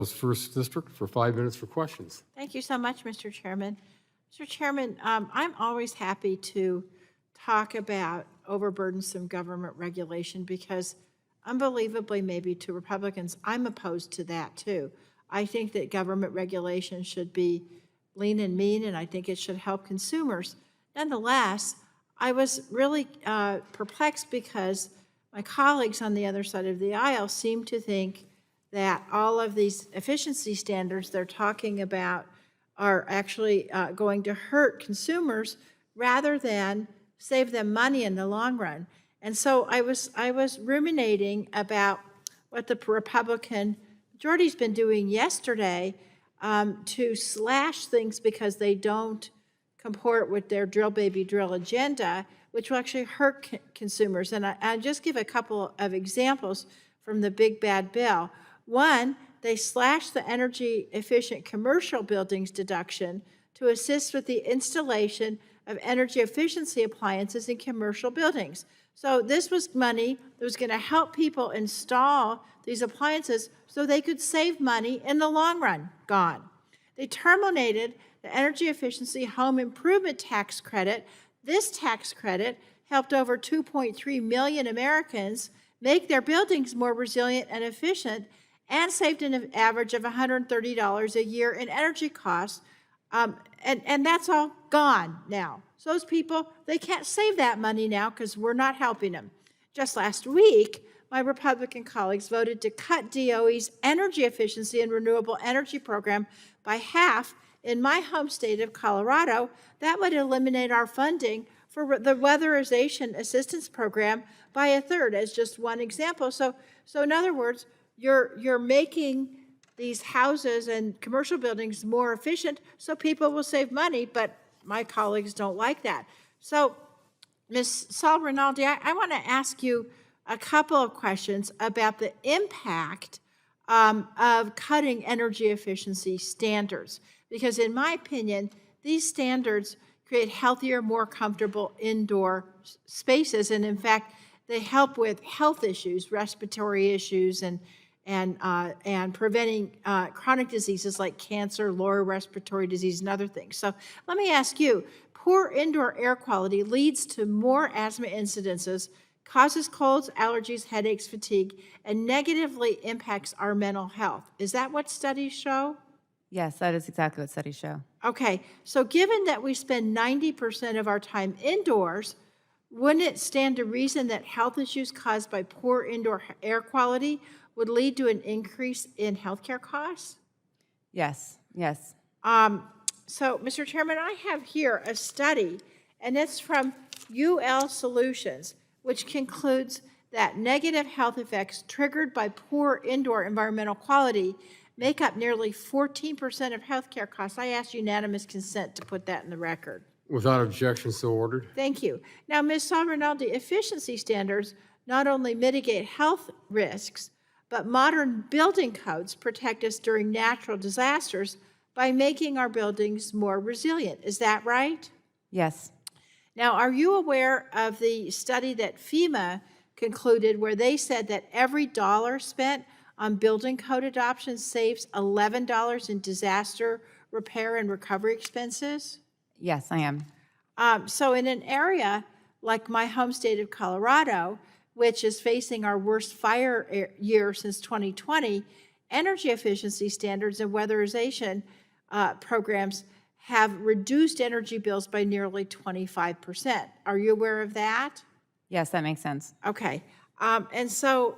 First District for 5 minutes for questions. Thank you so much, Mr. Chairman. Mr. Chairman, I'm always happy to talk about overburdensome government regulation because unbelievably, maybe to Republicans, I'm opposed to that too. I think that government regulation should be lean and mean, and I think it should help consumers. Nonetheless, I was really perplexed because my colleagues on the other side of the aisle seem to think that all of these efficiency standards they're talking about are actually going to hurt consumers rather than save them money in the long run. And so I was ruminating about what the Republican majority's been doing yesterday to slash things because they don't comport with their drill baby drill agenda, which will actually hurt consumers. And I'll just give a couple of examples from the big bad bill. One, they slashed the energy efficient commercial buildings deduction to assist with the installation of energy efficiency appliances in commercial buildings. So this was money that was going to help people install these appliances so they could save money in the long run. Gone. They terminated the energy efficiency home improvement tax credit. This tax credit helped over 2.3 million Americans make their buildings more resilient and efficient and saved an average of $130 a year in energy costs. And that's all gone now. So those people, they can't save that money now because we're not helping them. Just last week, my Republican colleagues voted to cut DOE's energy efficiency and renewable energy program by half in my home state of Colorado. That would eliminate our funding for the weatherization assistance program by a third, as just one example. So in other words, you're making these houses and commercial buildings more efficient so people will save money, but my colleagues don't like that. So, Ms. Saul Rinaldi, I want to ask you a couple of questions about the impact of cutting energy efficiency standards, because in my opinion, these standards create healthier, more comfortable indoor spaces, and in fact, they help with health issues, respiratory issues, and preventing chronic diseases like cancer, lower respiratory disease, and other things. So let me ask you, poor indoor air quality leads to more asthma incidences, causes colds, allergies, headaches, fatigue, and negatively impacts our mental health. Is that what studies show? Yes, that is exactly what studies show. Okay, so given that we spend 90% of our time indoors, wouldn't it stand to reason that health issues caused by poor indoor air quality would lead to an increase in healthcare costs? Yes, yes. So, Mr. Chairman, I have here a study, and it's from UL Solutions, which concludes that negative health effects triggered by poor indoor environmental quality make up nearly 14% of healthcare costs. I ask unanimous consent to put that in the record. Without objection, so ordered. Thank you. Now, Ms. Saul Rinaldi, efficiency standards not only mitigate health risks, but modern building codes protect us during natural disasters by making our buildings more resilient. Is that right? Yes. Now, are you aware of the study that FEMA concluded where they said that every dollar spent on building code adoption saves $11 in disaster repair and recovery expenses? Yes, I am. So in an area like my home state of Colorado, which is facing our worst fire year since 2020, energy efficiency standards and weatherization programs have reduced energy bills by nearly 25%. Are you aware of that? Yes, that makes sense. Okay. And so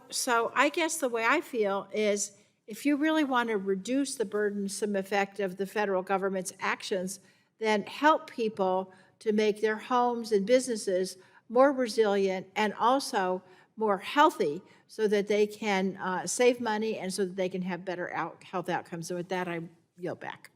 I guess the way I feel is if you really want to reduce the burdensome effect of the federal government's actions, then help people to make their homes and businesses more resilient and also more healthy so that they can save money and so that they can have better health outcomes. And with that, I yield back.